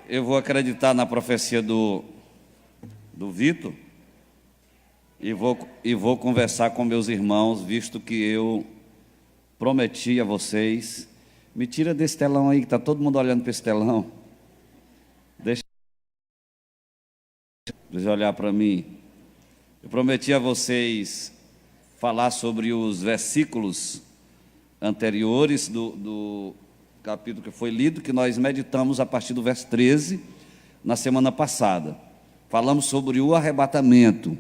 eu vou acreditar na profecia do Vitor e vou conversar com meus irmãos, visto que eu prometi a vocês. Me tira desse telão aí, que está todo mundo olhando para esse telão. Deixa eles olhar para mim. Eu prometi a vocês falar sobre os versículos anteriores do capítulo que foi lido, que nós meditamos a partir do verso 13, na semana passada. Falamos sobre o arrebatamento.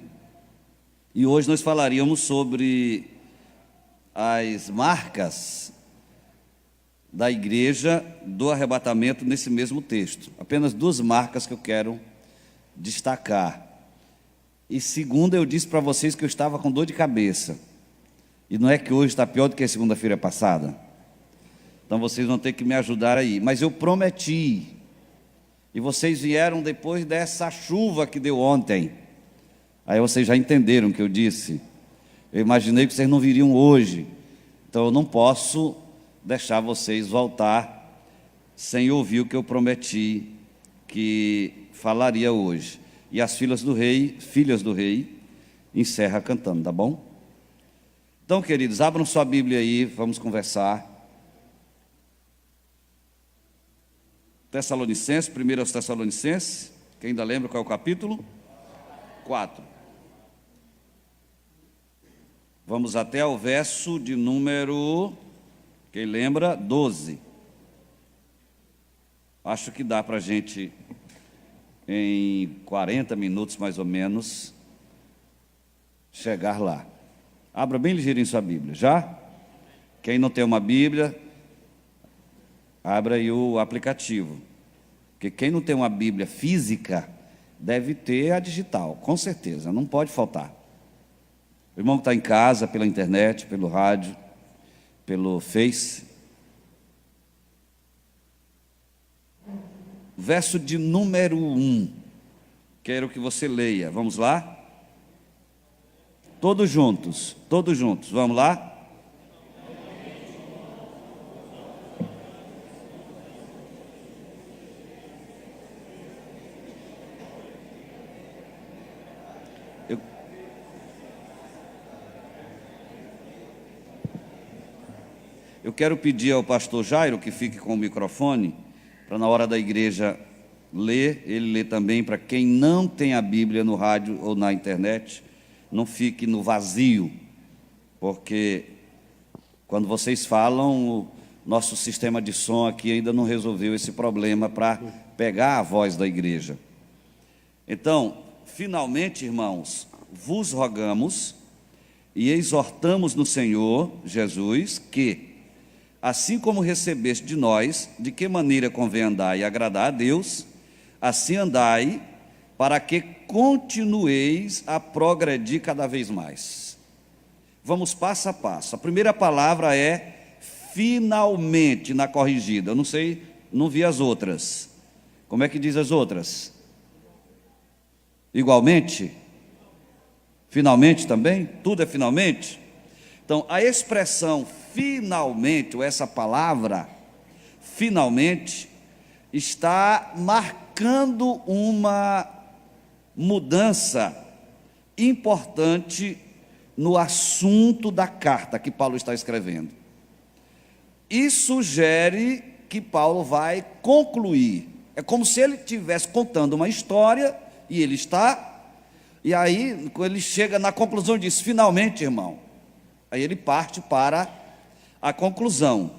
E hoje nós falaríamos sobre as marcas da igreja do arrebatamento nesse mesmo texto. Apenas duas marcas que eu quero destacar. E segunda, eu disse para vocês que eu estava com dor de cabeça. E não é que hoje está pior do que a segunda-feira passada. Então vocês vão ter que me ajudar aí. Mas eu prometi. E vocês vieram depois dessa chuva que deu ontem. Aí vocês já entenderam o que eu disse. Eu imaginei que vocês não viriam hoje. Então eu não posso deixar vocês voltar sem ouvir o que eu prometi que falaria hoje. E as filhas do rei, encerra cantando, tá bom? Então, queridos, abram sua Bíblia aí, vamos conversar. Tessalonicenses, 1 aos Tessalonicenses, quem ainda lembra qual é o capítulo? 4. Vamos até o verso de número, quem lembra? 12. Acho que dá para a gente, em 40 minutos mais ou menos, chegar lá. Abra bem ligeirinho sua Bíblia, já? Quem não tem uma Bíblia, abra aí o aplicativo. Porque quem não tem uma Bíblia física, deve ter a digital, com certeza, não pode faltar. O irmão que está em casa, pela internet, pelo rádio, pelo Face. Verso de número 1. Quero que você leia. Vamos lá? Todos juntos, vamos lá? Eu quero pedir ao pastor Jairo que fique com o microfone, para na hora da igreja ler, ele lê também, para quem não tem a Bíblia no rádio ou na internet, não fique no vazio, porque quando vocês falam, o nosso sistema de som aqui ainda não resolveu esse problema para pegar a voz da igreja. Então, finalmente, irmãos, vos rogamos e exortamos no Senhor Jesus que, assim como recebeste de nós, de que maneira convém andar e agradar a Deus, assim andai, para que continueis a progredir cada vez mais. Vamos passo a passo. A primeira palavra é finalmente na corrigida. Eu não sei, não vi as outras. Como é que diz as outras? Igualmente? Finalmente também? Tudo é finalmente? Então, a expressão finalmente, ou essa palavra, finalmente, está marcando uma mudança importante no assunto da carta que Paulo está escrevendo. E sugere que Paulo vai concluir. É como se ele estivesse contando uma história, e ele está, e aí, quando ele chega na conclusão, ele diz, finalmente, irmão. Aí ele parte para a conclusão.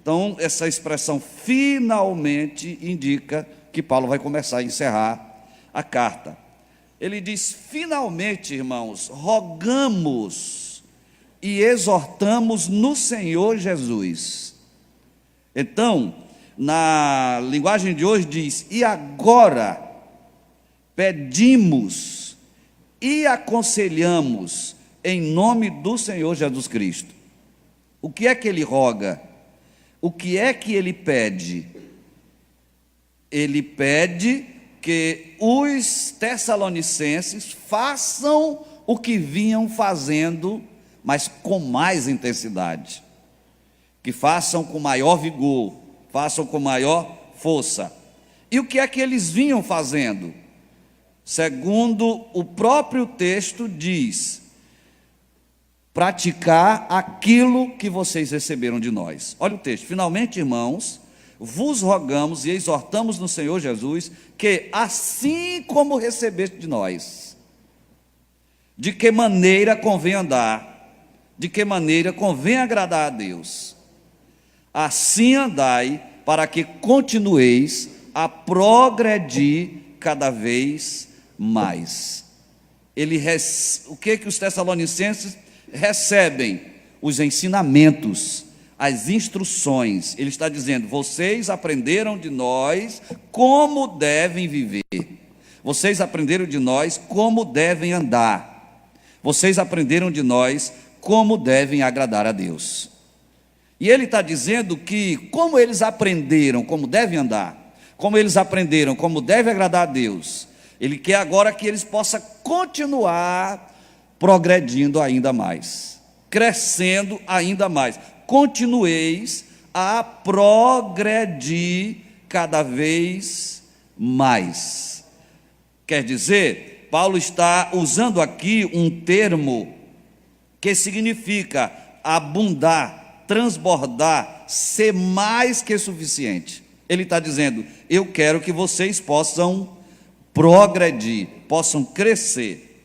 Então, essa expressão finalmente indica que Paulo vai começar a encerrar a carta. Ele diz, finalmente, irmãos, rogamos e exortamos no Senhor Jesus. Então, na linguagem de hoje diz, e agora pedimos e aconselhamos em nome do Senhor Jesus Cristo. O que é que ele roga? O que é que ele pede? Ele pede que os tessalonicenses façam o que vinham fazendo, mas com mais intensidade. Que façam com maior vigor, façam com maior força. E o que é que eles vinham fazendo? Segundo o próprio texto diz, praticar aquilo que vocês receberam de nós. Olha o texto: finalmente, irmãos, vos rogamos e exortamos no Senhor Jesus, que assim como recebeste de nós, de que maneira convém andar, de que maneira convém agradar a Deus, assim andai, para que continueis a progredir cada vez mais. O que os Tessalonicenses recebem? Os ensinamentos, as instruções. Ele está dizendo: vocês aprenderam de nós como devem viver, vocês aprenderam de nós como devem andar, vocês aprenderam de nós como devem agradar a Deus. E ele está dizendo que, como eles aprenderam como devem andar, como eles aprenderam como devem agradar a Deus, ele quer agora que eles possam continuar progredindo ainda mais, crescendo ainda mais. Continueis a progredir cada vez mais. Quer dizer, Paulo está usando aqui um termo que significa abundar, transbordar, ser mais que suficiente. Ele está dizendo: eu quero que vocês possam progredir, possam crescer.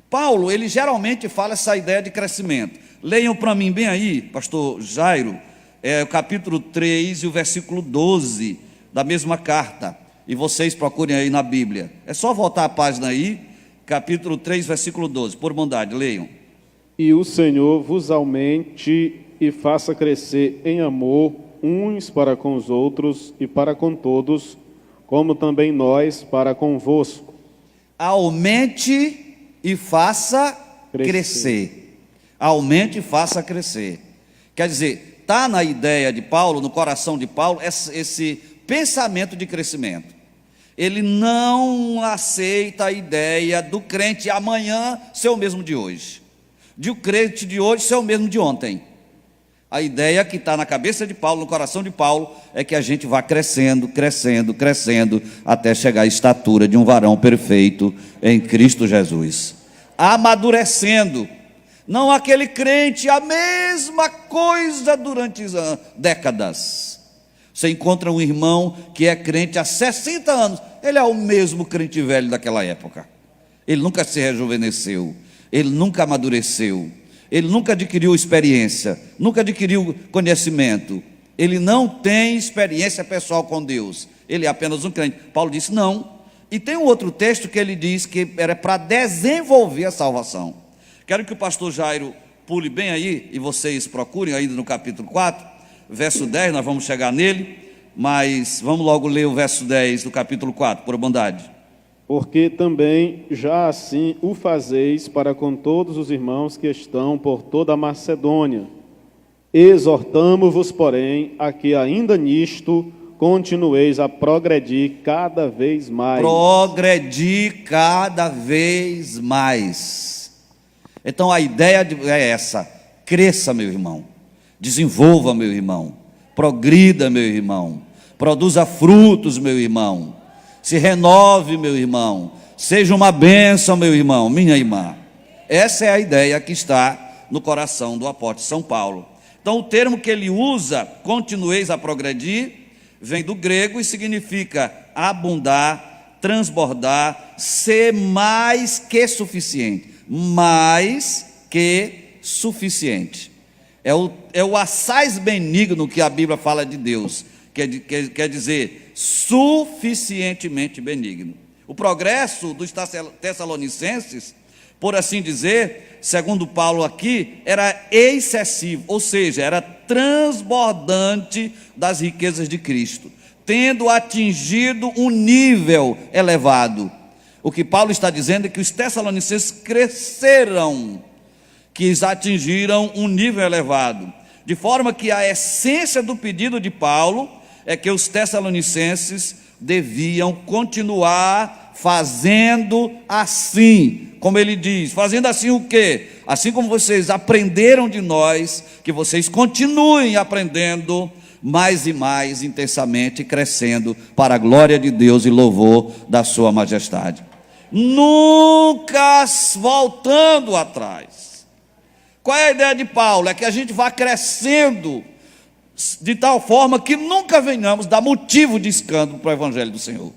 Paulo, ele geralmente fala essa ideia de crescimento. Leiam para mim bem aí, pastor Jairo, o capítulo 3 e o versículo 12 da mesma carta. E vocês procurem aí na Bíblia. É só voltar a página aí, capítulo 3, versículo 12. Por bondade, leiam. E o Senhor vos aumente e faça crescer em amor uns para com os outros e para com todos, como também nós para convosco. Aumente e faça crescer. Aumente e faça crescer. Quer dizer, está na ideia de Paulo, no coração de Paulo, esse pensamento de crescimento. Ele não aceita a ideia do crente amanhã ser o mesmo de hoje, de o crente de hoje ser o mesmo de ontem. A ideia que está na cabeça de Paulo, no coração de Paulo, é que a gente vá crescendo, crescendo, crescendo, até chegar à estatura de um varão perfeito em Cristo Jesus. Amadurecendo. Não aquele crente, a mesma coisa durante décadas. Você encontra um irmão que é crente há 60 anos, ele é o mesmo crente velho daquela época. Ele nunca se rejuvenesceu, ele nunca amadureceu. Ele nunca adquiriu experiência, nunca adquiriu conhecimento. Ele não tem experiência pessoal com Deus. Ele é apenas um crente. Paulo disse não. E tem um outro texto que ele diz que era para desenvolver a salvação. Quero que o pastor Jairo pule bem aí, e vocês procurem ainda no capítulo 4, verso 10, nós vamos chegar nele, mas vamos logo ler o verso 10 do capítulo 4, por bondade. Porque também já assim o fazeis para com todos os irmãos que estão por toda a Macedônia. Exortamo-vos, porém, a que ainda nisto continueis a progredir cada vez mais. Progredir cada vez mais. Então a ideia é essa: cresça, meu irmão, desenvolva, meu irmão, progrida, meu irmão, produza frutos, meu irmão. Se renove, meu irmão. Seja uma bênção, meu irmão, minha irmã. Essa é a ideia que está no coração do apóstolo São Paulo. Então, o termo que ele usa, continueis a progredir, vem do grego e significa abundar, transbordar, ser mais que suficiente. Mais que suficiente. É o assaz benigno que a Bíblia fala de Deus. Quer dizer, suficientemente benigno. O progresso dos Tessalonicenses, por assim dizer, segundo Paulo aqui, era excessivo, ou seja, era transbordante das riquezas de Cristo, tendo atingido um nível elevado. O que Paulo está dizendo é que os Tessalonicenses cresceram, que atingiram um nível elevado, de forma que a essência do pedido de Paulo é que os Tessalonicenses deviam continuar fazendo assim, como ele diz, fazendo assim o quê? Assim como vocês aprenderam de nós, que vocês continuem aprendendo, mais e mais intensamente, crescendo para a glória de Deus e louvor da sua majestade. Nunca voltando atrás. Qual é a ideia de Paulo? É que a gente vá crescendo de tal forma que nunca venhamos dar motivo de escândalo para o evangelho do Senhor,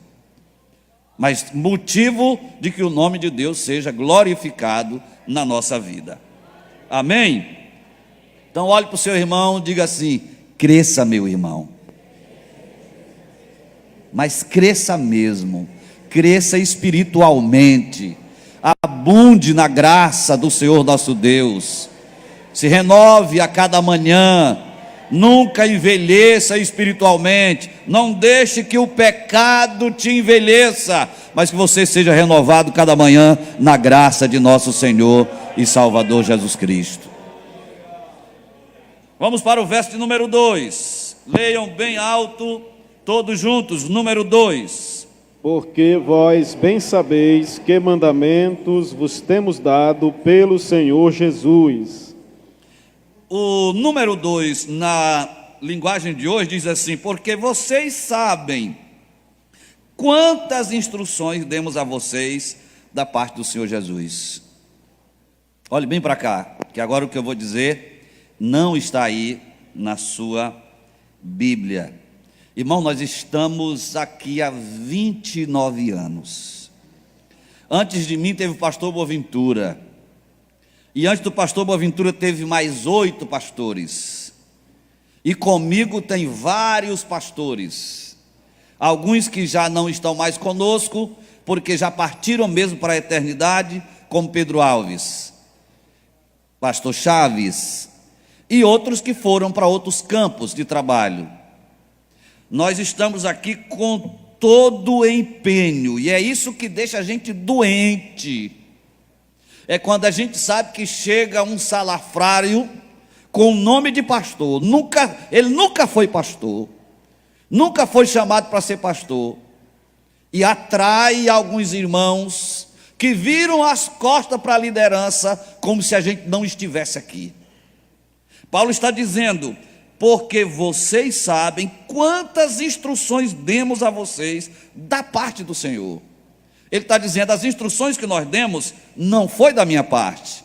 mas motivo de que o nome de Deus seja glorificado na nossa vida. Amém? Então olhe para o seu irmão e diga assim: cresça, meu irmão, mas cresça mesmo, cresça espiritualmente, abunde na graça do Senhor nosso Deus, se renove a cada manhã, nunca envelheça espiritualmente, não deixe que o pecado te envelheça, mas que você seja renovado cada manhã na graça de nosso Senhor e Salvador Jesus Cristo. Vamos para o verso de número 2, leiam bem alto, todos juntos, número 2. Porque vós bem sabeis que mandamentos vos temos dado pelo Senhor Jesus. O número 2, na linguagem de hoje, diz assim: porque vocês sabem quantas instruções demos a vocês da parte do Senhor Jesus. Olhe bem para cá, que agora o que eu vou dizer não está aí na sua Bíblia. Irmão, nós estamos aqui há 29 anos. Antes de mim teve o pastor Boaventura. E antes do pastor Boaventura teve mais 8 pastores. E comigo tem vários pastores. Alguns que já não estão mais conosco, porque já partiram mesmo para a eternidade, como Pedro Alves, pastor Chaves, e outros que foram para outros campos de trabalho. Nós estamos aqui com todo o empenho, e é isso que deixa a gente doente. É quando a gente sabe que chega um salafrário com o nome de pastor, ele nunca foi pastor, nunca foi chamado para ser pastor, e atrai alguns irmãos que viram as costas para a liderança, como se a gente não estivesse aqui. Paulo está dizendo: porque vocês sabem quantas instruções demos a vocês da parte do Senhor. Ele está dizendo: as instruções que nós demos não foi da minha parte,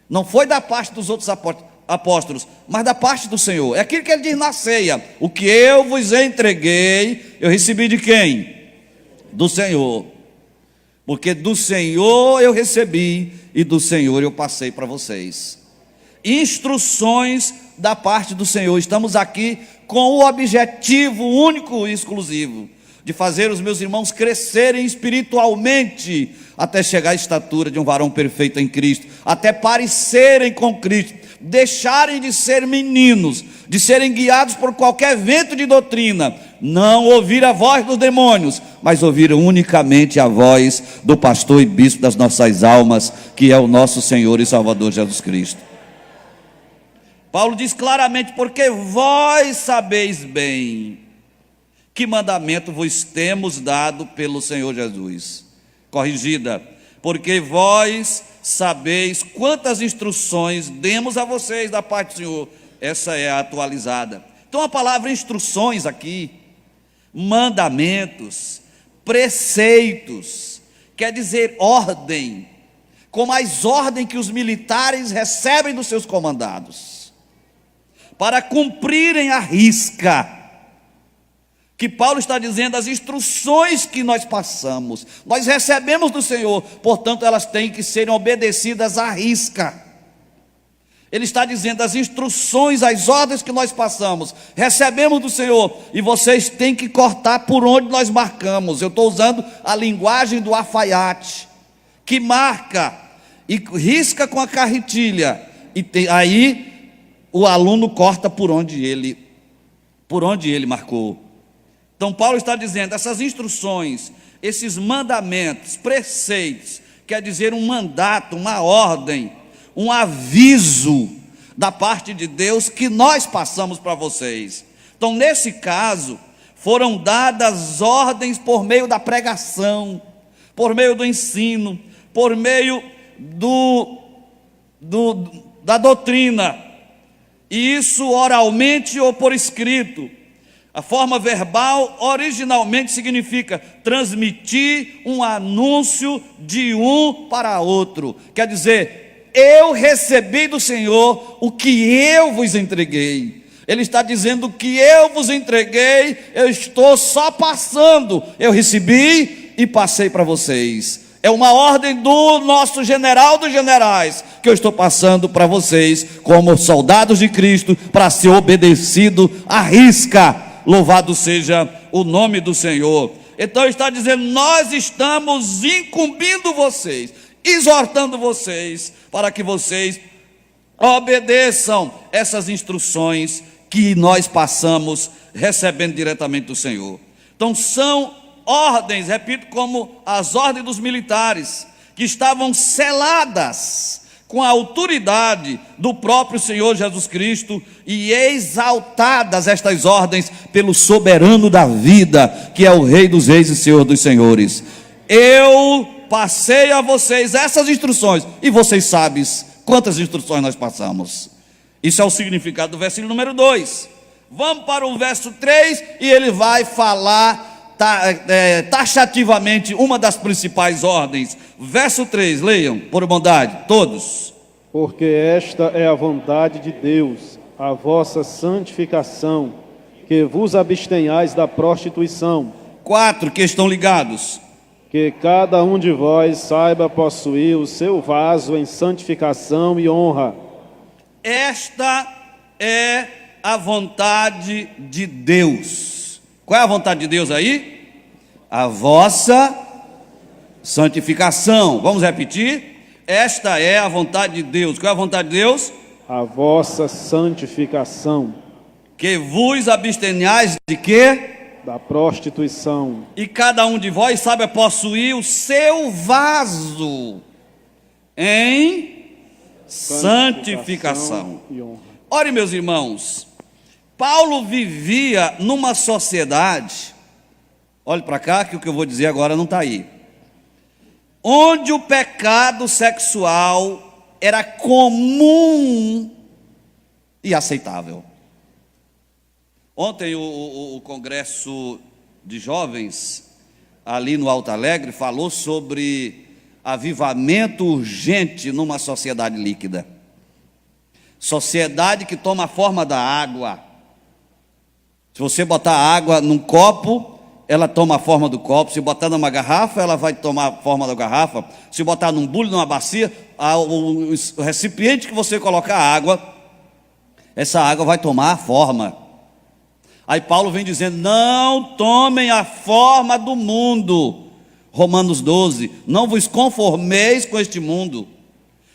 não foi da parte dos outros apóstolos, mas da parte do Senhor. É aquilo que ele diz na ceia: o que eu vos entreguei, eu recebi de quem? Do Senhor. Porque do Senhor eu recebi e do Senhor eu passei para vocês. Instruções da parte do Senhor. Estamos aqui com o objetivo único e exclusivo de fazer os meus irmãos crescerem espiritualmente até chegar à estatura de um varão perfeito em Cristo, até parecerem com Cristo, deixarem de ser meninos, de serem guiados por qualquer vento de doutrina, não ouvir a voz dos demônios, mas ouvir unicamente a voz do pastor e bispo das nossas almas, que é o nosso Senhor e Salvador Jesus Cristo. Paulo diz claramente: porque vós sabeis bem que mandamento vos temos dado pelo Senhor Jesus. Corrigida: porque vós sabeis quantas instruções demos a vocês da parte do Senhor. Essa é a atualizada. Então a palavra instruções aqui, mandamentos, preceitos, quer dizer ordem, como as ordens que os militares recebem dos seus comandados, para cumprirem a risca. Que Paulo está dizendo: as instruções que nós passamos, nós recebemos do Senhor, portanto elas têm que serem obedecidas à risca. Ele está dizendo: as instruções, as ordens que nós passamos, recebemos do Senhor, e vocês têm que cortar por onde nós marcamos. Eu estou usando a linguagem do alfaiate, que marca e risca com a carretilha, e aí o aluno corta por onde ele marcou. Então Paulo está dizendo: essas instruções, esses mandamentos, preceitos, quer dizer um mandato, uma ordem, um aviso da parte de Deus que nós passamos para vocês. Então nesse caso, foram dadas ordens por meio da pregação, por meio do ensino, por meio da doutrina, e isso oralmente ou por escrito. A forma verbal originalmente significa transmitir um anúncio de um para outro. Quer dizer, eu recebi do Senhor o que eu vos entreguei. Ele está dizendo que eu vos entreguei, eu estou só passando. Eu recebi e passei para vocês. É uma ordem do nosso general dos generais que eu estou passando para vocês, como soldados de Cristo, para ser obedecido à risca. Louvado seja o nome do Senhor. Então está dizendo, nós estamos incumbindo vocês, exortando vocês, para que vocês obedeçam essas instruções que nós passamos recebendo diretamente do Senhor. Então são ordens, repito, como as ordens dos militares, que estavam seladas com a autoridade do próprio Senhor Jesus Cristo e exaltadas estas ordens pelo soberano da vida, que é o Rei dos Reis e Senhor dos Senhores. Eu passei a vocês essas instruções, e vocês sabem quantas instruções nós passamos. Isso é o significado do versículo número 2. Vamos para o verso 3, e ele vai falar taxativamente uma das principais ordens. Verso 3, leiam, por bondade, todos. Porque esta é a vontade de Deus, a vossa santificação, que vos abstenhais da prostituição. 4, que estão ligados. Que cada um de vós saiba possuir o seu vaso em santificação e honra. Esta é a vontade de Deus. Qual é a vontade de Deus aí? A vossa santificação. Vamos repetir? Esta é a vontade de Deus. Qual é a vontade de Deus? A vossa santificação. Que vos abstenhais de quê? Da prostituição. E cada um de vós saiba possuir o seu vaso em santificação. E honra. Ore, meus irmãos, Paulo vivia numa sociedade, olhe para cá que o que eu vou dizer agora não está aí, onde o pecado sexual era comum e aceitável. Ontem o congresso de jovens ali no Alto Alegre falou sobre avivamento urgente numa sociedade líquida. Sociedade que toma a forma da água. Se você botar água num copo, ela toma a forma do copo. Se botar numa garrafa, ela vai tomar a forma da garrafa. Se botar num bule, numa bacia, o recipiente que você colocar a água, essa água vai tomar a forma. Aí Paulo vem dizendo, não tomem a forma do mundo. Romanos 12, não vos conformeis com este mundo.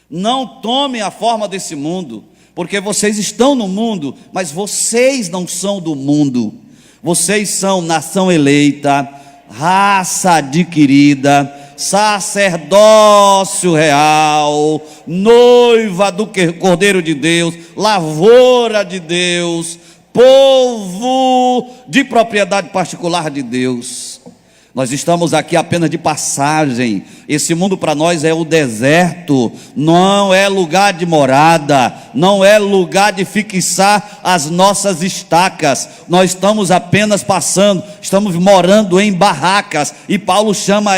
Não tomem a forma desse mundo, porque vocês estão no mundo, mas vocês não são do mundo. Vocês são nação eleita, raça adquirida, sacerdócio real, noiva do Cordeiro de Deus, lavoura de Deus, povo de propriedade particular de Deus. Nós estamos aqui apenas de passagem. Esse mundo para nós é o deserto, não é lugar de morada, não é lugar de fixar as nossas estacas. Nós estamos apenas passando, estamos morando em barracas. E Paulo chama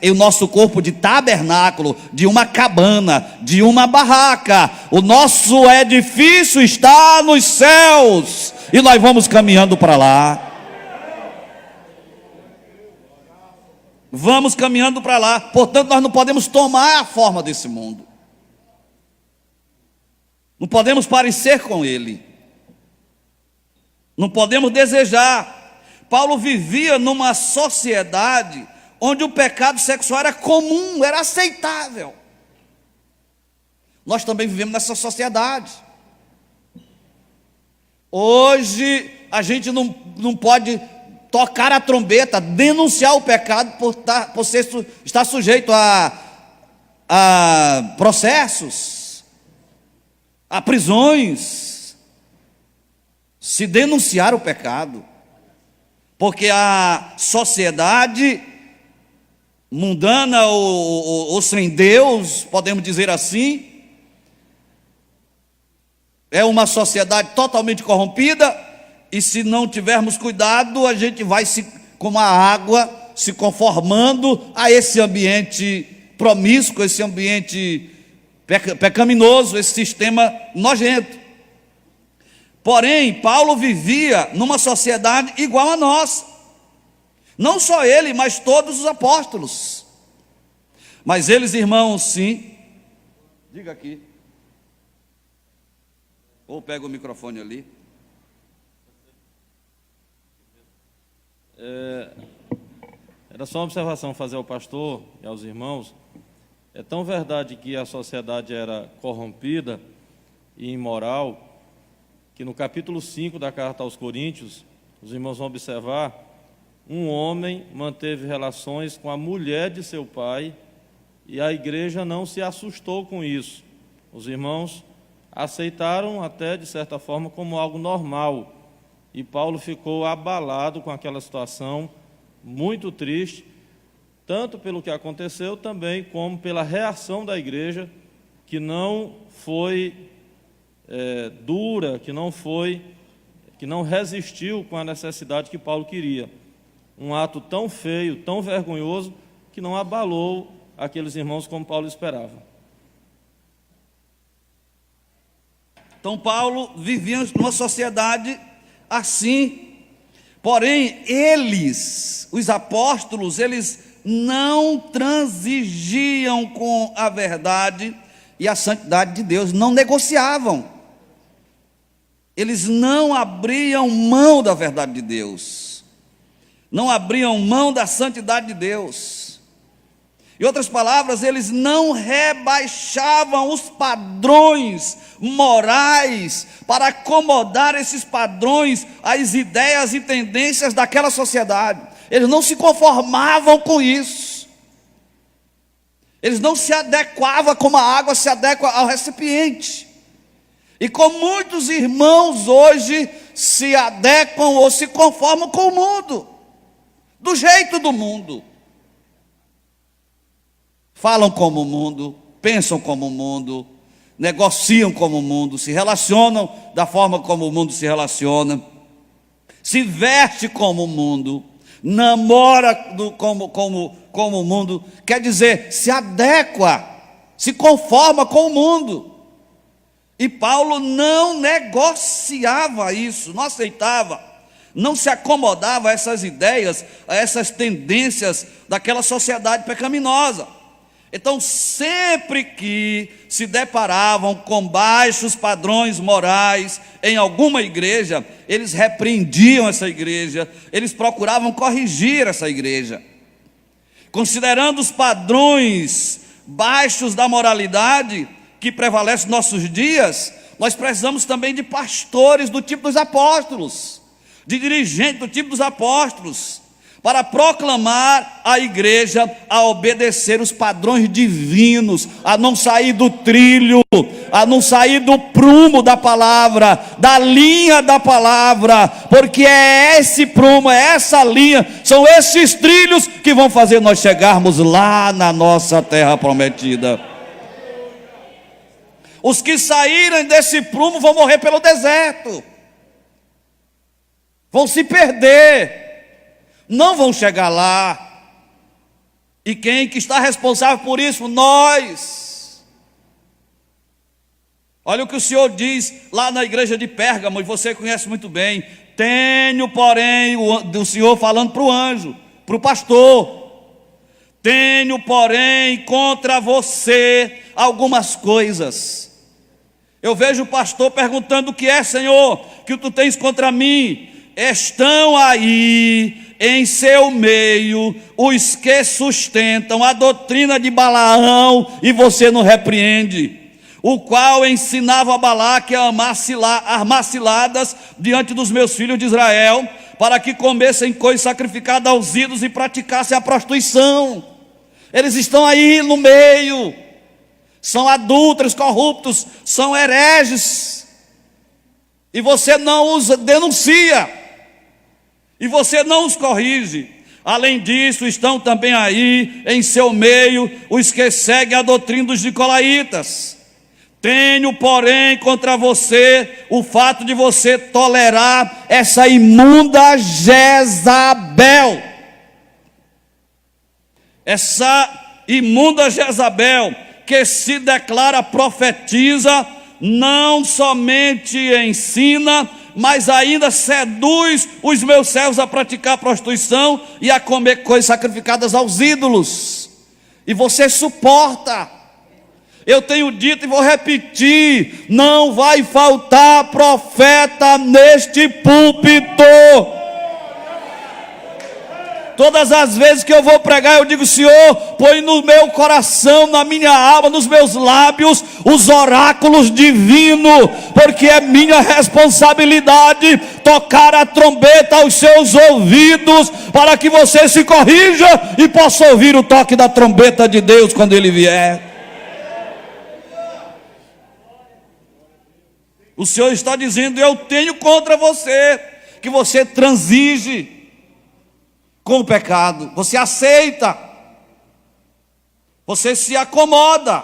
o nosso corpo de tabernáculo, de uma cabana, de uma barraca. O nosso edifício está nos céus e nós vamos caminhando para lá. Vamos caminhando para lá. Portanto, nós não podemos tomar a forma desse mundo. Não podemos parecer com ele. Não podemos desejar. Paulo vivia numa sociedade onde o pecado sexual era comum, era aceitável. Nós também vivemos nessa sociedade. Hoje a gente não pode tocar a trombeta, denunciar o pecado por estar sujeito a processos, a prisões, se denunciar o pecado, porque a sociedade mundana ou sem Deus, podemos dizer assim, é uma sociedade totalmente corrompida, e se não tivermos cuidado, a gente vai, como a água, se conformando a esse ambiente promíscuo, esse ambiente pecaminoso, esse sistema nojento. Porém, Paulo vivia numa sociedade igual a nossa. Não só ele, mas todos os apóstolos. Mas eles, irmãos, sim. Diga aqui. Ou pega o microfone ali. Era só uma observação fazer ao pastor e aos irmãos. É tão verdade que a sociedade era corrompida e imoral, que no capítulo 5 da carta aos Coríntios, os irmãos vão observar, um homem manteve relações com a mulher de seu pai e a igreja não se assustou com isso. Os irmãos aceitaram até, de certa forma, como algo normal. E Paulo ficou abalado com aquela situação, muito triste, tanto pelo que aconteceu também, como pela reação da igreja, que não foi dura, que não resistiu com a necessidade que Paulo queria. Um ato tão feio, tão vergonhoso, que não abalou aqueles irmãos como Paulo esperava. Então Paulo vivia numa sociedade assim, porém eles, os apóstolos, eles não transigiam com a verdade e a santidade de Deus, não negociavam. Eles não abriam mão da verdade de Deus, não abriam mão da santidade de Deus. Em outras palavras, eles não rebaixavam os padrões morais para acomodar esses padrões às ideias e tendências daquela sociedade. Eles não se conformavam com isso. Eles não se adequavam como a água se adequa ao recipiente. E como muitos irmãos hoje se adequam ou se conformam com o mundo, do jeito do mundo. Falam como o mundo, pensam como o mundo, negociam como o mundo, se relacionam da forma como o mundo se relaciona, se veste como o mundo, namora como o mundo, quer dizer, se adequa, se conforma com o mundo. E Paulo não negociava isso, não aceitava, não se acomodava a essas ideias, a essas tendências daquela sociedade pecaminosa. Então, sempre que se deparavam com baixos padrões morais em alguma igreja, eles repreendiam essa igreja, eles procuravam corrigir essa igreja. Considerando os padrões baixos da moralidade que prevalece nos nossos dias, nós precisamos também de pastores do tipo dos apóstolos, de dirigentes do tipo dos apóstolos, para proclamar a igreja a obedecer os padrões divinos, a não sair do trilho, a não sair do prumo da palavra, da linha da palavra, porque é esse prumo, é essa linha, são esses trilhos que vão fazer nós chegarmos lá na nossa terra prometida. Os que saírem desse prumo vão morrer pelo deserto, vão se perder, não vão chegar lá. E quem que está responsável por isso? Nós. Olha o que o Senhor diz lá na igreja de Pérgamo, e você conhece muito bem. Tenho, porém, o Senhor falando para o anjo, para o pastor, tenho, porém, contra você algumas coisas. Eu vejo o pastor perguntando: o que é, Senhor, que tu tens contra mim? Estão aí em seu meio os que sustentam a doutrina de Balaão, e você não repreende, o qual ensinava a Balaque a armar ciladas diante dos meus filhos de Israel, para que comessem coisa sacrificada aos ídolos e praticassem a prostituição. Eles estão aí no meio, são adúlteros, corruptos, são hereges, e você não os denuncia, e você não os corrige. Além disso, estão também aí em seu meio os que seguem a doutrina dos nicolaítas, Tenho, porém, contra você o fato de você tolerar essa imunda Jezabel. Essa imunda Jezabel que se declara profetiza, não somente ensina, mas ainda seduz os meus servos a praticar prostituição e a comer coisas sacrificadas aos ídolos. E você suporta. Eu tenho dito e vou repetir: não vai faltar profeta neste púlpito. Todas as vezes que eu vou pregar, eu digo: Senhor, põe no meu coração, na minha alma, nos meus lábios, os oráculos divinos, porque é minha responsabilidade tocar a trombeta aos seus ouvidos, para que você se corrija e possa ouvir o toque da trombeta de Deus quando Ele vier. O Senhor está dizendo: eu tenho contra você, que você transige com o pecado, você aceita, você se acomoda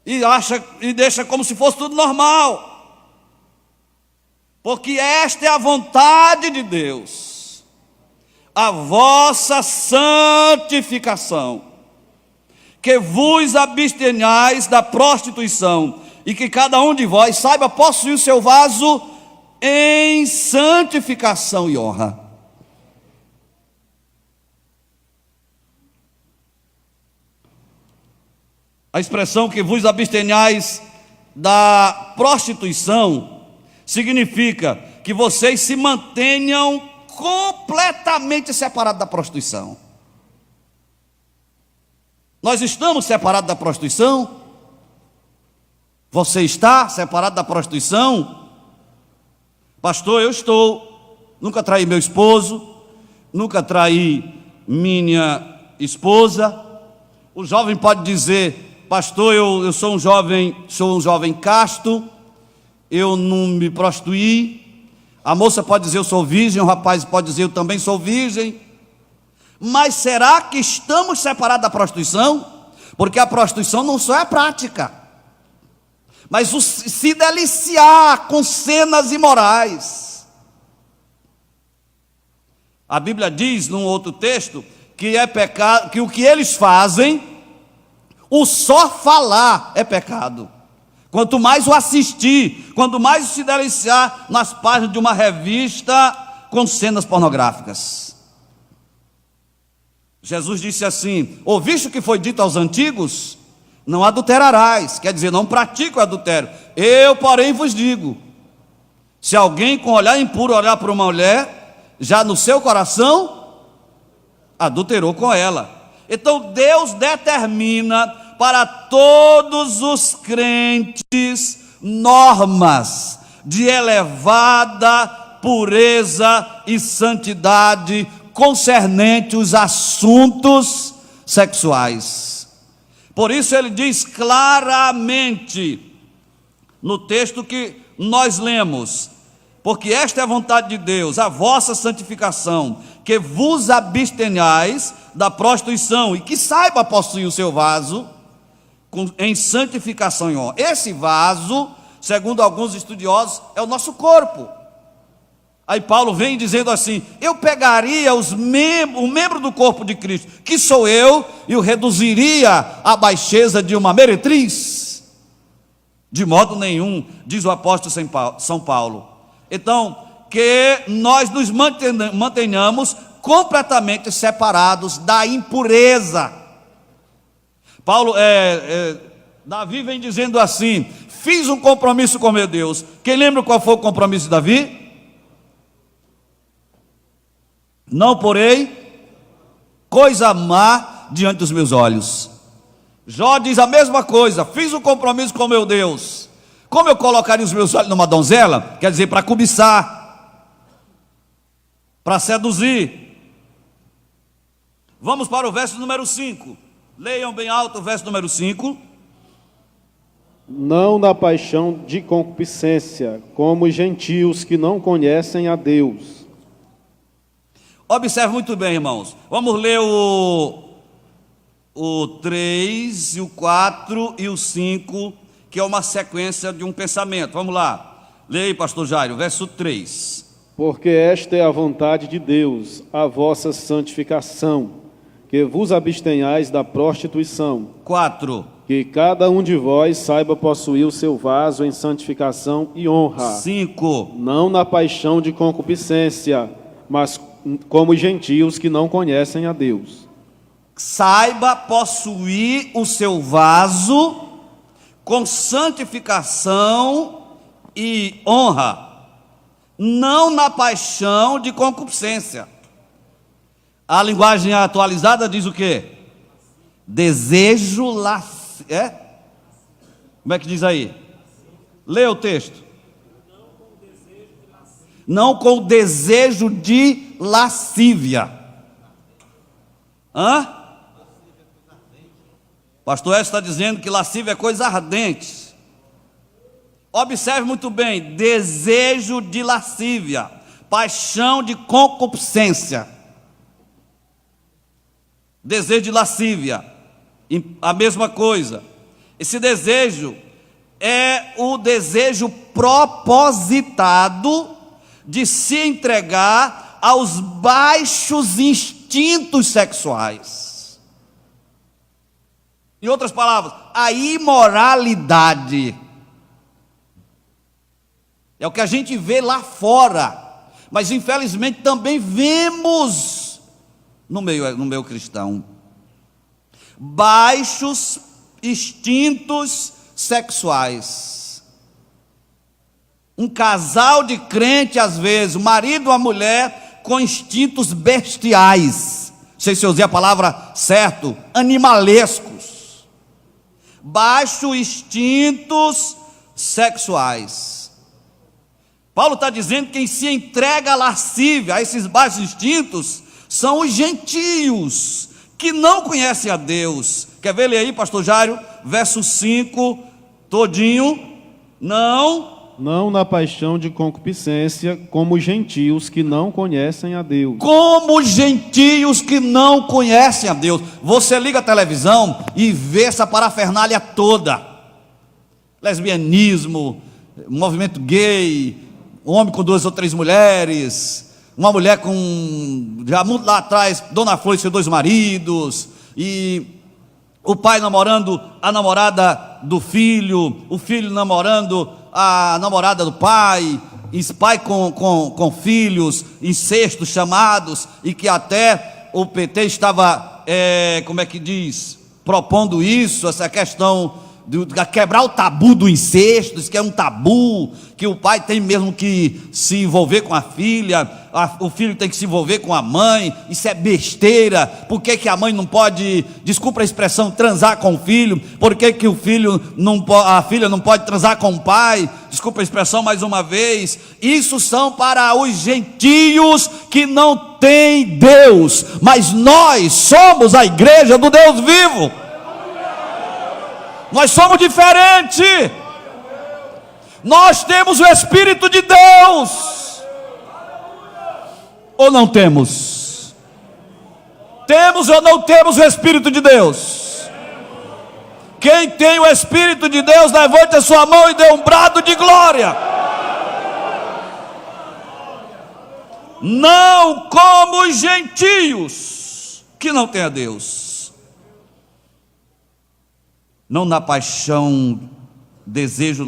e acha e deixa como se fosse tudo normal, porque esta é a vontade de Deus, a vossa santificação, que vos abstenhais da prostituição, e que cada um de vós saiba possuir o seu vaso em santificação e honra. A expressão que vos abstenhais da prostituição significa que vocês se mantenham completamente separados da prostituição. Nós estamos separados da prostituição? Você está separado da prostituição? Pastor, eu estou. Nunca traí meu esposo, nunca traí minha esposa. O jovem pode dizer: pastor, eu sou um jovem casto, eu não me prostituí. A moça pode dizer: eu sou virgem. O rapaz pode dizer: eu também sou virgem. Mas será que estamos separados da prostituição? Porque a prostituição não só é prática, mas o se deliciar com cenas imorais. A Bíblia diz num outro texto que é pecado, que o que eles fazem, o só falar é pecado. Quanto mais o assistir, quanto mais o se deliciar nas páginas de uma revista com cenas pornográficas. Jesus disse assim: ouviste o que foi dito aos antigos? Não adulterarás, quer dizer, não pratique o adultério. Eu, porém, vos digo: se alguém com olhar impuro olhar para uma mulher, já no seu coração adulterou com ela. Então Deus determina para todos os crentes normas de elevada pureza e santidade concernente os assuntos sexuais. Por isso ele diz claramente no texto que nós lemos: porque esta é a vontade de Deus, a vossa santificação, que vos abstenhais da prostituição e que saiba possuir o seu vaso em santificação e honra. Esse vaso, segundo alguns estudiosos, é o nosso corpo. Aí Paulo vem dizendo assim: eu pegaria o membro do corpo de Cristo, que sou eu, e o reduziria à baixeza de uma meretriz? De modo nenhum, diz o apóstolo São Paulo. Então, que nós nos mantenhamos completamente separados da impureza. Davi vem dizendo assim: fiz um compromisso com meu Deus. Quem lembra qual foi o compromisso de Davi? Não porei coisa má diante dos meus olhos. Jó diz a mesma coisa: fiz um compromisso com meu Deus. Como eu colocaria os meus olhos numa donzela? Quer dizer, para cobiçar, para seduzir. Vamos para o verso número 5. Leiam bem alto o verso número 5. Não na paixão de concupiscência, como os gentios que não conhecem a Deus. Observe muito bem, irmãos. Vamos ler o o 3, e o 4 e o 5, que é uma sequência de um pensamento. Vamos lá. Leia aí, pastor Jairo, verso 3. Porque esta é a vontade de Deus, a vossa santificação, que vos abstenhais da prostituição. 4. Que cada um de vós saiba possuir o seu vaso em santificação e honra. 5. Não na paixão de concupiscência, mas como gentios que não conhecem a Deus. Saiba possuir o seu vaso com santificação e honra, não na paixão de concupiscência. A linguagem atualizada diz o quê? Desejo lascívia. Como é que diz aí? Lê o texto. Não com o desejo de lascívia. Pastor Edson está dizendo que lascívia é coisa ardente. Observe muito bem: desejo de lascívia, paixão de concupiscência. Desejo de lascívia, a mesma coisa. Esse desejo é o desejo propositado de se entregar aos baixos instintos sexuais. Em outras palavras, a imoralidade. É o que a gente vê lá fora, mas infelizmente também vemos no meio cristão. Baixos instintos sexuais. Um casal de crente, às vezes, o marido ou a mulher, com instintos bestiais. Não sei se eu usei a palavra certo, animalescos. Baixos instintos sexuais. Paulo está dizendo que quem se entrega à lascívia, a esses baixos instintos, são os gentios, que não conhecem a Deus. Quer ver ele aí, pastor Jairo? Verso 5, todinho. Não na paixão de concupiscência, como gentios que não conhecem a Deus. Como gentios que não conhecem a Deus. Você liga a televisão e vê essa parafernália toda. Lesbianismo, movimento gay, um homem com 2 ou 3 mulheres, uma mulher com, já muito lá atrás, Dona Flor e seus 2 maridos, e o pai namorando a namorada do filho, o filho namorando a namorada do pai, pai com filhos, incestos chamados, e que até o PT estava, como é que diz, propondo isso, essa questão de quebrar o tabu do incesto, diz que é um tabu, que o pai tem mesmo que se envolver com a filha, o filho tem que se envolver com a mãe. Isso é besteira. Por que a mãe não pode, desculpa a expressão, transar com o filho? Por que o filho a filha não pode transar com o pai? Desculpa a expressão mais uma vez. Isso são para os gentios que não têm Deus, mas nós somos a igreja do Deus vivo. Nós somos diferentes. Nós temos o Espírito de Deus. Ou não temos? Temos ou não temos o Espírito de Deus? Quem tem o Espírito de Deus, levante a sua mão e dê um brado de glória. Não como os gentios que não têm a Deus. Não na paixão, desejo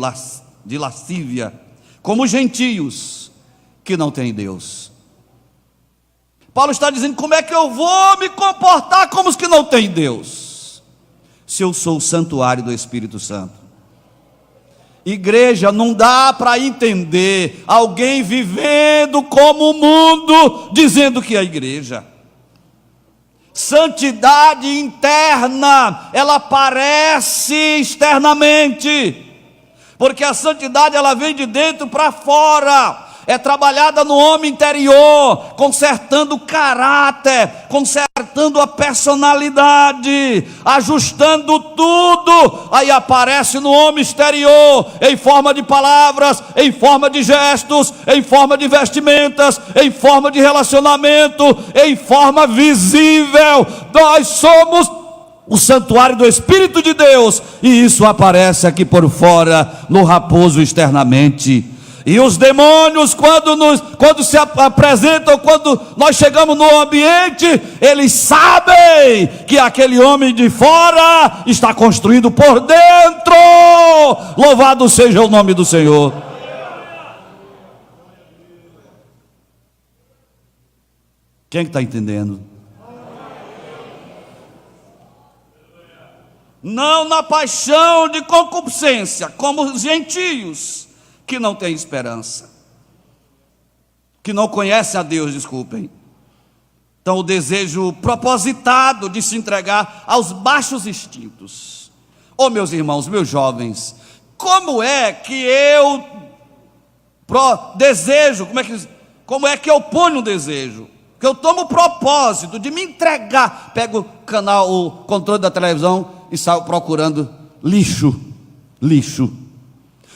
de lascívia, como os gentios que não têm Deus. Paulo está dizendo: como é que eu vou me comportar como os que não têm Deus, se eu sou o santuário do Espírito Santo? Igreja, não dá para entender alguém vivendo como o mundo, dizendo que é a igreja. Santidade interna, ela aparece externamente, porque a santidade ela vem de dentro para fora, é trabalhada no homem interior, consertando o caráter, consertando a personalidade, ajustando tudo, aí aparece no homem exterior, em forma de palavras, em forma de gestos, em forma de vestimentas, em forma de relacionamento, em forma visível. Nós somos o santuário do Espírito de Deus, e isso aparece aqui por fora, no raposo externamente. E os demônios, quando se apresentam, quando nós chegamos no ambiente, eles sabem que aquele homem de fora está construído por dentro. Louvado seja o nome do Senhor. Quem está entendendo? Não na paixão de concupiscência, como os gentios, que não têm esperança, que não conhecem a Deus, desculpem. Então, o desejo propositado de se entregar aos baixos instintos. Oh, meus irmãos, meus jovens, como é que eu desejo, como é que eu ponho um desejo? Que eu tomo o propósito de me entregar, pego o controle da televisão e saio procurando lixo.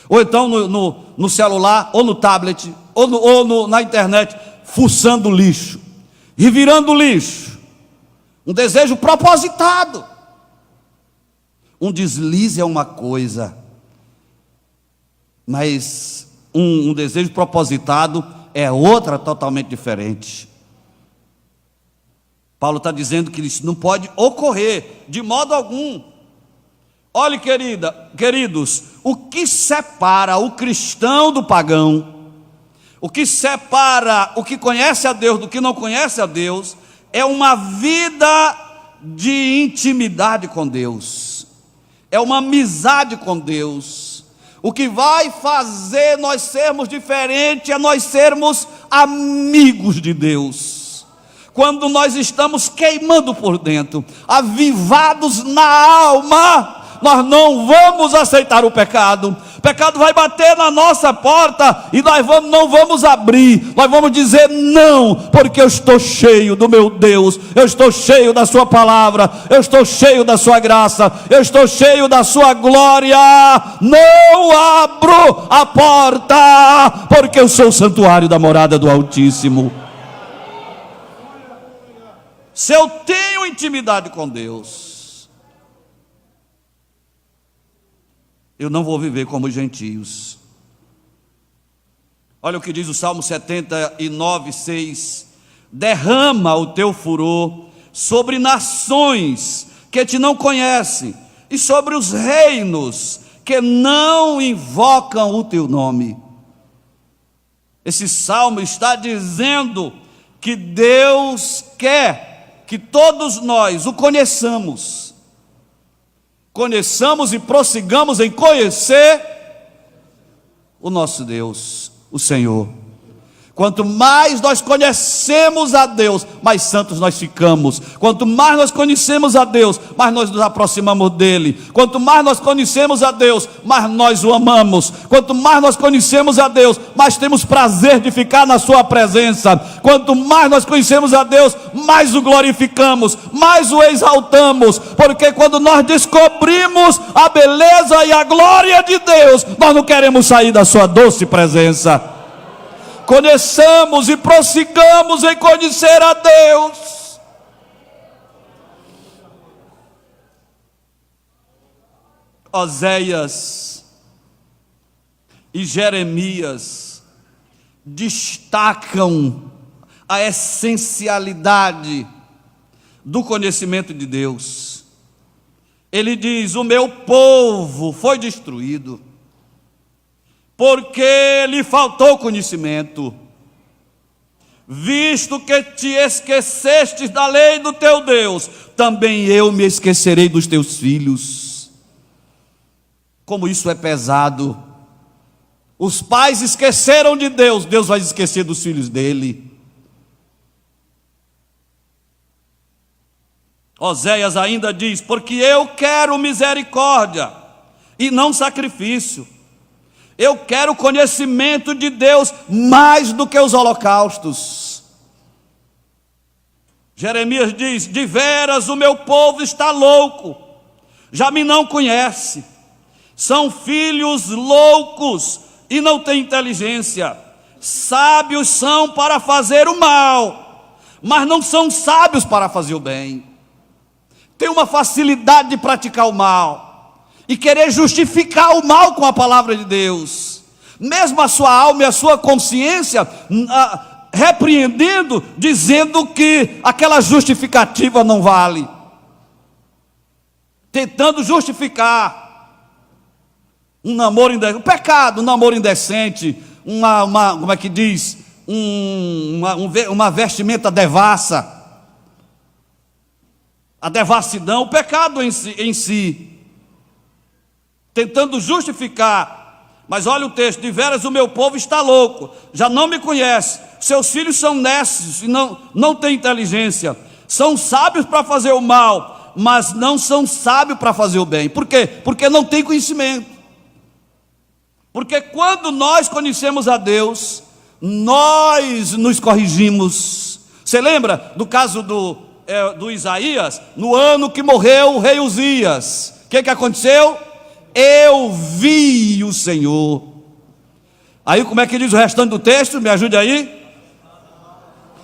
Ou então no celular, ou no tablet, ou na internet, fuçando lixo, revirando lixo. Um desejo propositado. Um deslize é uma coisa, mas um desejo propositado é outra totalmente diferente. Paulo está dizendo que isso não pode ocorrer de modo algum. Olhe, queridos, o que separa o cristão do pagão, o que separa o que conhece a Deus do que não conhece a Deus, é uma vida de intimidade com Deus, é uma amizade com Deus. O que vai fazer nós sermos diferentes é nós sermos amigos de Deus. Quando nós estamos queimando por dentro, avivados na alma, nós não vamos aceitar o pecado. O pecado vai bater na nossa porta e nós não vamos abrir. Nós vamos dizer não, porque eu estou cheio do meu Deus, eu estou cheio da sua palavra, eu estou cheio da sua graça, eu estou cheio da sua glória. Não abro a porta, porque eu sou o santuário da morada do Altíssimo. Se eu tenho intimidade com Deus, eu não vou viver como os gentios. Olha o que diz o Salmo 79, 6. Derrama o teu furor sobre nações que te não conhecem, e sobre os reinos que não invocam o teu nome. Esse salmo está dizendo que Deus quer que todos nós o conheçamos e prossigamos em conhecer o nosso Deus, o Senhor. Quanto mais nós conhecemos a Deus, mais santos nós ficamos. Quanto mais nós conhecemos a Deus, mais nós nos aproximamos dele. Quanto mais nós conhecemos a Deus, mais nós o amamos. Quanto mais nós conhecemos a Deus, mais temos prazer de ficar na sua presença. Quanto mais nós conhecemos a Deus, mais o glorificamos, mais o exaltamos. Porque quando nós descobrimos a beleza e a glória de Deus, nós não queremos sair da sua doce presença. Conheçamos e prossigamos em conhecer a Deus. Oséias e Jeremias destacam a essencialidade do conhecimento de Deus. Ele diz: o meu povo foi destruído porque lhe faltou conhecimento, visto que te esquecestes da lei do teu Deus, também eu me esquecerei dos teus filhos. Como isso é pesado. Os pais esqueceram de Deus, Deus vai esquecer dos filhos dele. Oséias ainda diz: porque eu quero misericórdia e não sacrifício. Eu quero conhecimento de Deus mais do que os holocaustos. Jeremias diz: de veras o meu povo está louco, já me não conhece. São filhos loucos e não têm inteligência. Sábios são para fazer o mal, mas não são sábios para fazer o bem. tem uma facilidade de praticar o mal e querer justificar o mal com a palavra de Deus, mesmo a sua alma e a sua consciência repreendendo, dizendo que aquela justificativa não vale, tentando justificar um namoro indecente, um pecado, um namoro indecente, como é que diz, uma vestimenta devassa, a devassidão, o pecado em si, tentando justificar. Mas olha o texto: de veras o meu povo está louco, já não me conhece, seus filhos são nécios e não têm inteligência, são sábios para fazer o mal, mas não são sábios para fazer o bem. Por quê? Porque não tem conhecimento. Porque quando nós conhecemos a Deus, nós nos corrigimos. Você lembra do caso do Isaías? No ano que morreu o rei Uzias, o que aconteceu? Eu vi o Senhor. Aí como é que diz o restante do texto? Me ajude aí.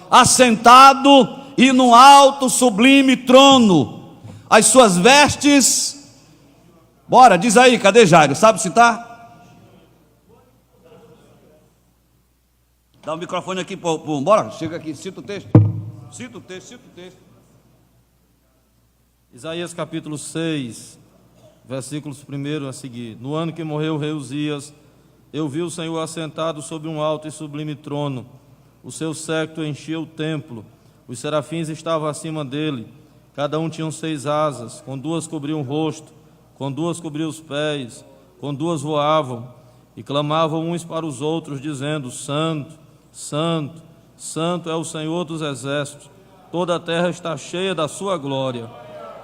Assentado e num alto sublime trono, as suas vestes. Bora, diz aí, cadê Jairo? Sabe citar? Dá o microfone aqui, bora, chega aqui, cita o texto. Cita o texto. Isaías capítulo 6, versículos 1 a seguir. No ano que morreu o rei Uzias, eu vi o Senhor assentado sobre um alto e sublime trono. O seu séquito enchia o templo. Os serafins estavam acima dele. Cada um tinha 6 asas. Com 2 cobriam o rosto, com 2 cobriam os pés, com 2 voavam. E clamavam uns para os outros, dizendo: Santo, Santo, Santo é o Senhor dos exércitos. Toda a terra está cheia da sua glória.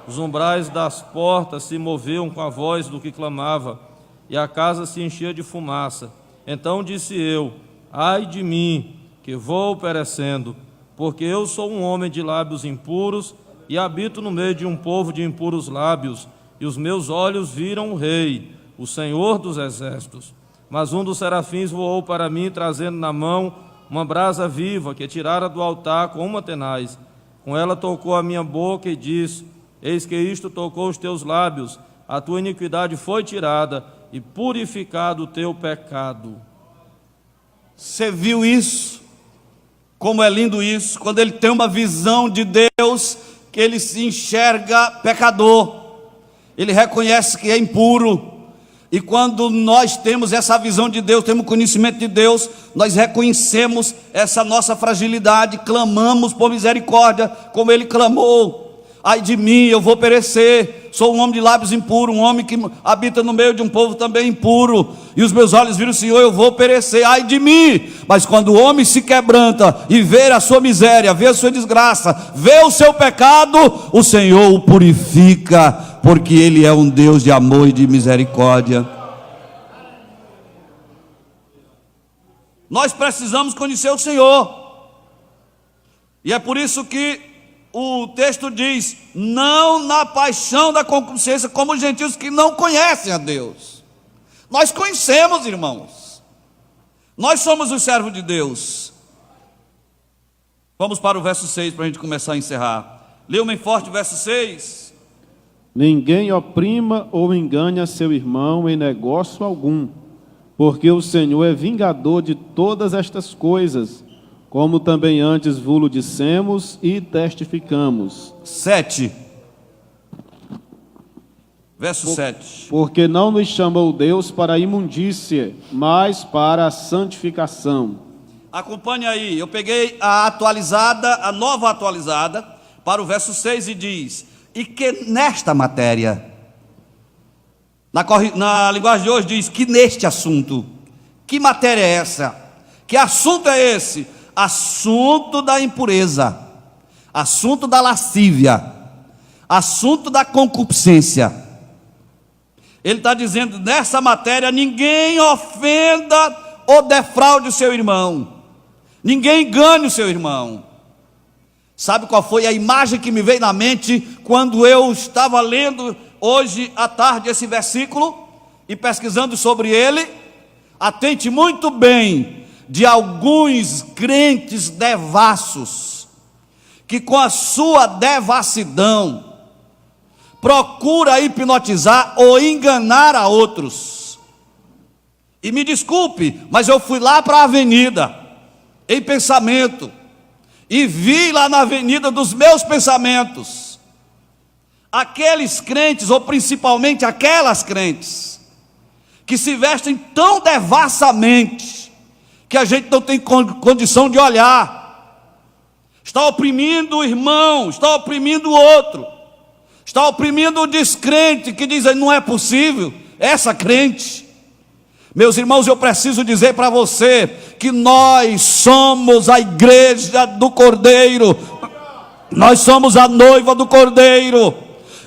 Os umbrais das portas se moviam com a voz do que clamava, e a casa se enchia de fumaça. Então disse eu: ai de mim, que vou perecendo, porque eu sou um homem de lábios impuros, e habito no meio de um povo de impuros lábios, e os meus olhos viram o Rei, o Senhor dos exércitos. Mas um dos serafins voou para mim, trazendo na mão uma brasa viva, que tirara do altar com uma tenaz. Com ela tocou a minha boca e disse: eis que isto tocou os teus lábios, a tua iniquidade foi tirada, e purificado o teu pecado. Você viu isso? Como é lindo isso, quando ele tem uma visão de Deus, que ele se enxerga pecador, ele reconhece que é impuro. E quando nós temos essa visão de Deus, temos conhecimento de Deus, nós reconhecemos essa nossa fragilidade, clamamos por misericórdia, como ele clamou: ai de mim, eu vou perecer, sou um homem de lábios impuros, um homem que habita no meio de um povo também impuro, e os meus olhos viram o Senhor, eu vou perecer, ai de mim. Mas quando o homem se quebranta e vê a sua miséria, vê a sua desgraça, vê o seu pecado, o Senhor o purifica, porque Ele é um Deus de amor e de misericórdia. Nós precisamos conhecer o Senhor, e é por isso que o texto diz: não na paixão da concupiscência, como os gentios que não conhecem a Deus. Nós conhecemos, irmãos, nós somos os servos de Deus. Vamos para o verso 6 para a gente começar a encerrar. Leia bem forte o verso 6. Ninguém oprima ou engane seu irmão em negócio algum, porque o Senhor é vingador de todas estas coisas, como também antes vos dissemos e testificamos. 7. Verso 7. Porque não nos chamou Deus para a imundícia, mas para a santificação. Acompanhe aí, eu peguei a atualizada, a nova atualizada, para o verso 6 e diz: e que nesta matéria, na linguagem de hoje diz que neste assunto. Que matéria é essa? Que assunto é esse? Assunto da impureza, assunto da lascívia, assunto da concupiscência. Ele está dizendo: nessa matéria ninguém ofenda ou defraude o seu irmão, ninguém engane o seu irmão. Sabe qual foi a imagem que me veio na mente quando eu estava lendo hoje à tarde esse versículo e pesquisando sobre ele? Atente muito bem, de alguns crentes devassos, que com a sua devassidão, procura hipnotizar ou enganar a outros. E me desculpe, mas eu fui lá para a avenida, em pensamento, e vi lá na avenida dos meus pensamentos, aqueles crentes, ou principalmente aquelas crentes, que se vestem tão devassamente, que a gente não tem condição de olhar, está oprimindo o irmão, está oprimindo o outro, está oprimindo o descrente, que diz, não é possível, essa crente. Meus irmãos, eu preciso dizer para você, que nós somos a igreja do Cordeiro, nós somos a noiva do Cordeiro,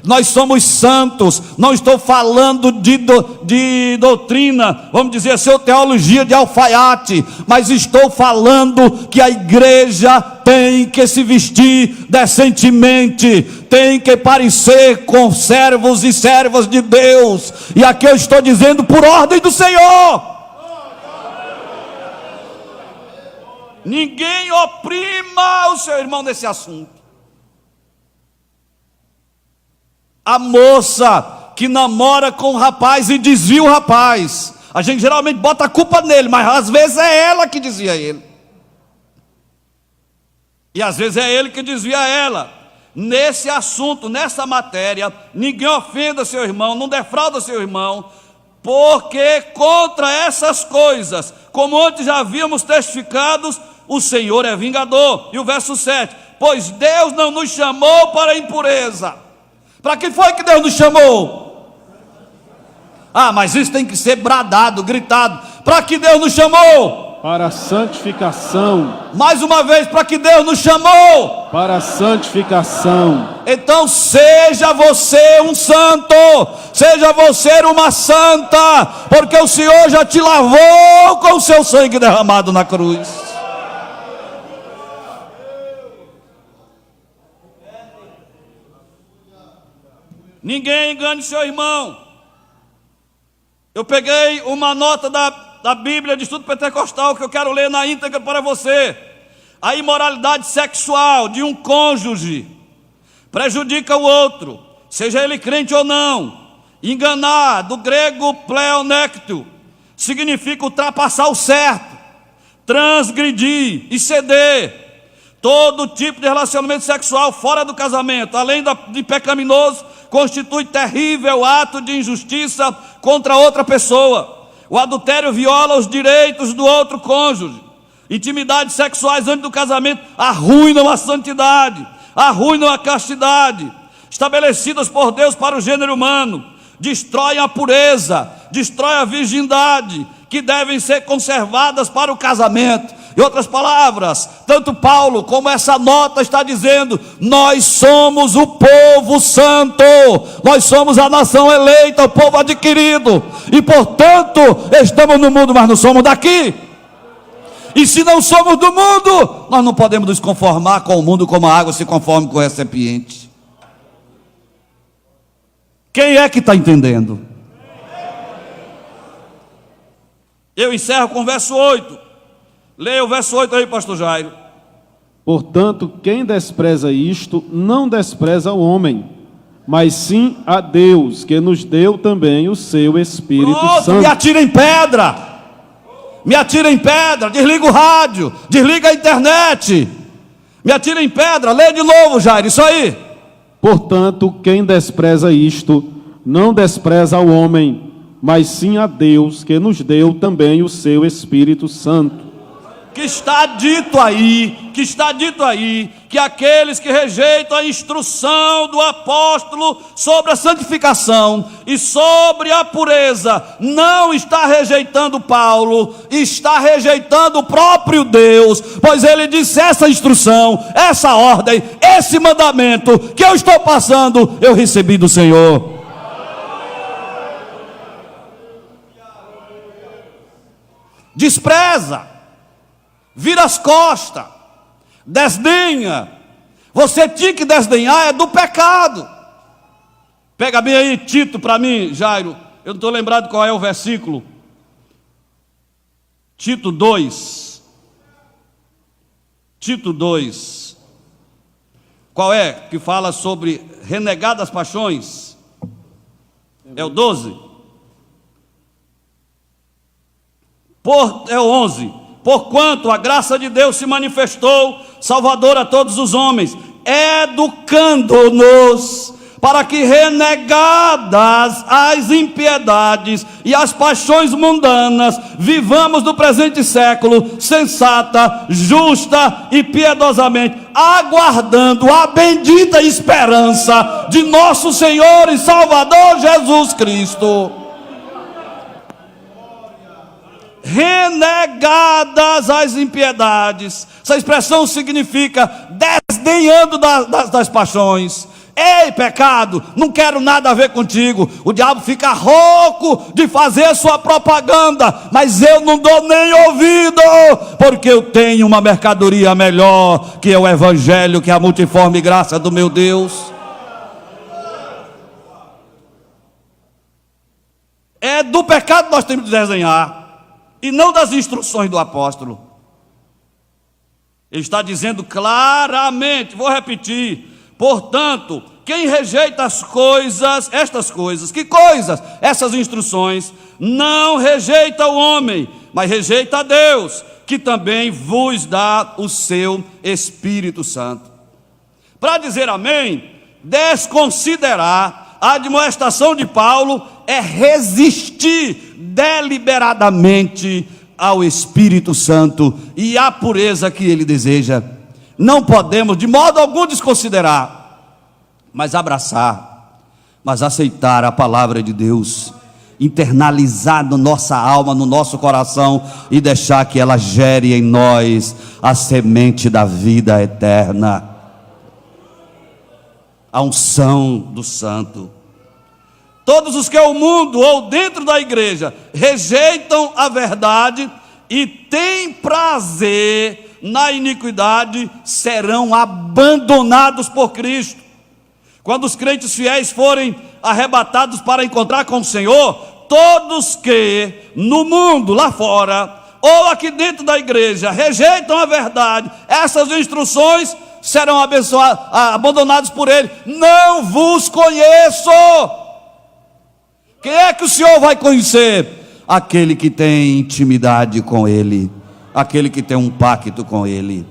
nós somos santos. Não estou falando de doutrina, vamos dizer assim, teologia de alfaiate, mas estou falando que a igreja tem que se vestir decentemente, tem que parecer com servos e servas de Deus, e aqui eu estou dizendo por ordem do Senhor. Ninguém oprima o seu irmão nesse assunto. A moça que namora com o rapaz e desvia o rapaz, a gente geralmente bota a culpa nele, mas às vezes é ela que desvia ele, e às vezes é ele que desvia ela. Nesse assunto, nessa matéria, ninguém ofenda seu irmão, não defrauda seu irmão, porque contra essas coisas, como antes já havíamos testificados, o Senhor é vingador. E o verso 7, pois Deus não nos chamou para a impureza. Para que foi que Deus nos chamou? Ah, mas isso tem que ser bradado, gritado. Para que Deus nos chamou? Para a santificação. Mais uma vez, para que Deus nos chamou? Para a santificação. Então seja você um santo, seja você uma santa, porque o Senhor já te lavou com o seu sangue derramado na cruz. Ninguém engane seu irmão. Eu peguei uma nota da Bíblia de Estudo Pentecostal, que eu quero ler na íntegra para você. A imoralidade sexual de um cônjuge prejudica o outro, seja ele crente ou não. Enganar, do grego pleonecto, significa ultrapassar o certo, transgredir, exceder. Todo tipo de relacionamento sexual fora do casamento, além de pecaminoso, constitui terrível ato de injustiça contra outra pessoa. O adultério viola os direitos do outro cônjuge. Intimidades sexuais antes do casamento arruinam a santidade, arruinam a castidade, estabelecidas por Deus para o gênero humano, destroem a pureza, destroem a virgindade, que devem ser conservadas para o casamento. Em outras palavras, tanto Paulo como essa nota está dizendo, nós somos o povo santo, nós somos a nação eleita, o povo adquirido, e portanto estamos no mundo, mas não somos daqui. E se não somos do mundo, nós não podemos nos conformar com o mundo como a água se conforma com o recipiente. Quem é que está entendendo? Eu encerro com o verso 8. Leia o verso 8 aí, pastor Jairo. Portanto, quem despreza isto, não despreza o homem, mas sim a Deus, que nos deu também o seu Espírito Santo. Me atira em pedra, me atira em pedra, desliga o rádio, desliga a internet, me atira em pedra, lê de novo, Jairo, isso aí. Portanto, quem despreza isto, não despreza o homem, mas sim a Deus, que nos deu também o seu Espírito Santo. Que está dito aí, que aqueles que rejeitam a instrução do apóstolo sobre a santificação e sobre a pureza, não está rejeitando Paulo, está rejeitando o próprio Deus, pois ele disse, essa instrução, essa ordem, esse mandamento que eu estou passando, eu recebi do Senhor. Despreza, vira as costas, desdenha. Você tinha que desdenhar é do pecado. Pega bem aí Tito para mim, Jairo. Eu não estou lembrado qual é o versículo. Tito 2. Tito 2. Qual é? Que fala sobre renegar das paixões. É o 12? É o 11. Porquanto a graça de Deus se manifestou, salvador a todos os homens, educando-nos, para que, renegadas as impiedades e as paixões mundanas, vivamos no presente século sensata, justa e piedosamente, aguardando a bendita esperança de nosso Senhor e Salvador Jesus Cristo. Renegadas as impiedades, essa expressão significa desdenhando das paixões. Ei, pecado, não quero nada a ver contigo. O diabo fica rouco de fazer sua propaganda, mas eu não dou nem ouvido, porque eu tenho uma mercadoria melhor, que é o evangelho, que é a multiforme graça do meu Deus. É do pecado que nós temos que desenhar, e não das instruções do apóstolo. Ele está dizendo claramente, vou repetir: portanto, quem rejeita estas coisas, que coisas? Essas instruções, não rejeita o homem, mas rejeita a Deus, que também vos dá o seu Espírito Santo. Para dizer amém, desconsiderar a admoestação de Paulo é resistir deliberadamente ao Espírito Santo e à pureza que ele deseja. Não podemos de modo algum desconsiderar, mas abraçar, mas aceitar a palavra de Deus, internalizar na nossa alma, no nosso coração, e deixar que ela gere em nós a semente da vida eterna, a unção do santo. Todos os que ao mundo ou dentro da igreja rejeitam a verdade e têm prazer na iniquidade serão abandonados por Cristo. Quando os crentes fiéis forem arrebatados para encontrar com o Senhor, todos que no mundo lá fora ou aqui dentro da igreja rejeitam a verdade, essas instruções, serão abandonados por Ele. Não vos conheço. Quem é que o Senhor vai conhecer? Aquele que tem intimidade com Ele, aquele que tem um pacto com Ele.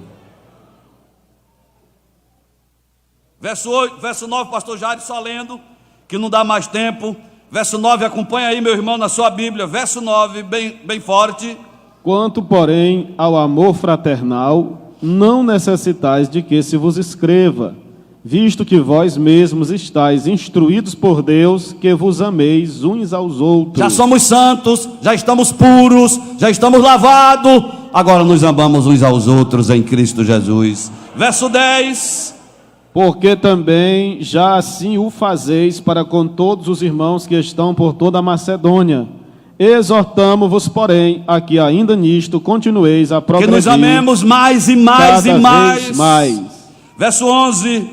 Verso 8, verso 9, pastor Jair, só lendo, que não dá mais tempo. Verso 9, acompanha aí, meu irmão, na sua Bíblia. Verso 9, bem forte. Quanto, porém, ao amor fraternal, não necessitais de que se vos escreva, visto que vós mesmos estáis instruídos por Deus, que vos ameis uns aos outros. Já somos santos, já estamos puros, já estamos lavados, agora nos amamos uns aos outros em Cristo Jesus. Verso 10. Porque também já assim o fazeis para com todos os irmãos que estão por toda a Macedônia. Exortamo-vos, porém, a que ainda nisto continueis a progredir. Que nos amemos mais e mais e mais. mais. Verso 11.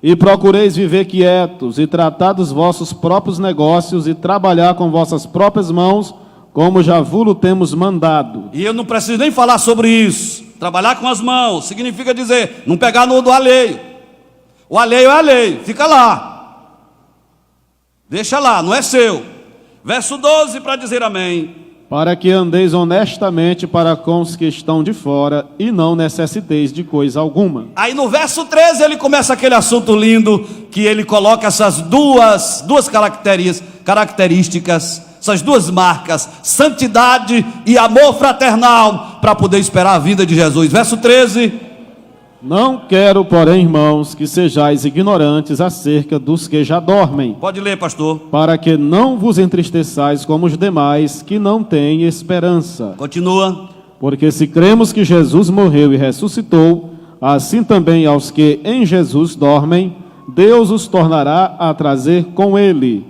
E procureis viver quietos e tratar dos vossos próprios negócios e trabalhar com vossas próprias mãos, como já vos temos mandado. E eu não preciso nem falar sobre isso. Trabalhar com as mãos significa dizer, não pegar no do alheio. O alheio é alheio, fica lá, deixa lá, não é seu. Verso 12, para dizer amém. Para que andeis honestamente para com os que estão de fora, e não necessiteis de coisa alguma. Aí no verso 13 ele começa aquele assunto lindo, que ele coloca essas duas características, essas duas marcas, santidade e amor fraternal, para poder esperar a vinda de Jesus. Verso 13. Não quero, porém, irmãos, que sejais ignorantes acerca dos que já dormem. Pode ler, pastor. Para que não vos entristeçais como os demais, que não têm esperança. Continua. Porque se cremos que Jesus morreu e ressuscitou, assim também aos que em Jesus dormem, Deus os tornará a trazer com Ele.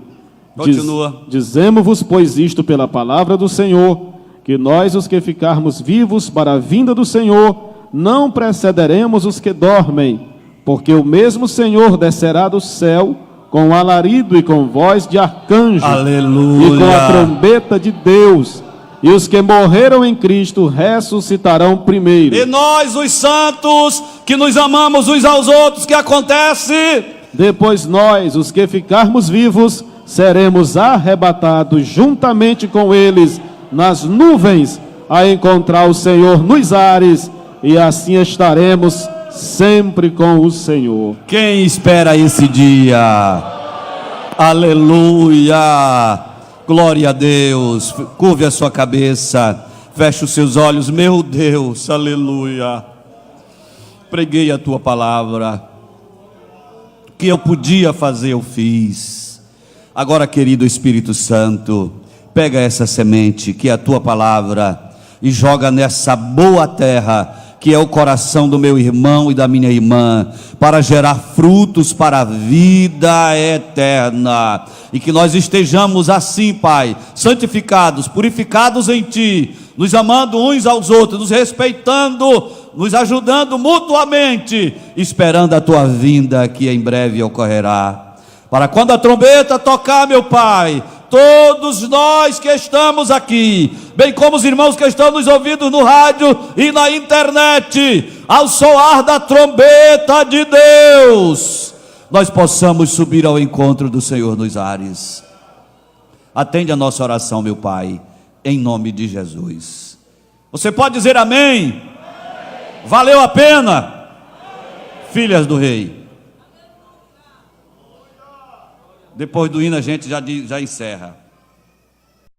Continua. Dizemo-vos, pois, isto pela palavra do Senhor, que nós, os que ficarmos vivos para a vinda do Senhor, não precederemos os que dormem, porque o mesmo Senhor descerá do céu com alarido e com voz de arcanjo. Aleluia. E com a trombeta de Deus, e os que morreram em Cristo ressuscitarão primeiro. E nós, os santos, que nos amamos uns aos outros, que acontece? Depois nós, os que ficarmos vivos, seremos arrebatados juntamente com eles nas nuvens, a encontrar o Senhor nos ares, e assim estaremos sempre com o Senhor. Quem espera esse dia? Aleluia! Glória a Deus. Curve a sua cabeça, feche os seus olhos. Meu Deus, aleluia. Preguei a tua palavra. O que eu podia fazer, eu fiz. Agora, querido Espírito Santo, pega essa semente que é a tua palavra e joga nessa boa terra que é o coração do meu irmão e da minha irmã, para gerar frutos para a vida eterna, e que nós estejamos assim, Pai, santificados, purificados em Ti, nos amando uns aos outros, nos respeitando, nos ajudando mutuamente, esperando a Tua vinda que em breve ocorrerá, para quando a trombeta tocar, meu Pai, todos nós que estamos aqui, bem como os irmãos que estão nos ouvindo no rádio e na internet, ao soar da trombeta de Deus, nós possamos subir ao encontro do Senhor nos ares. Atende a nossa oração, meu Pai, em nome de Jesus. Você pode dizer amém? Valeu a pena? Filhas do Rei. Depois do hino a gente já encerra.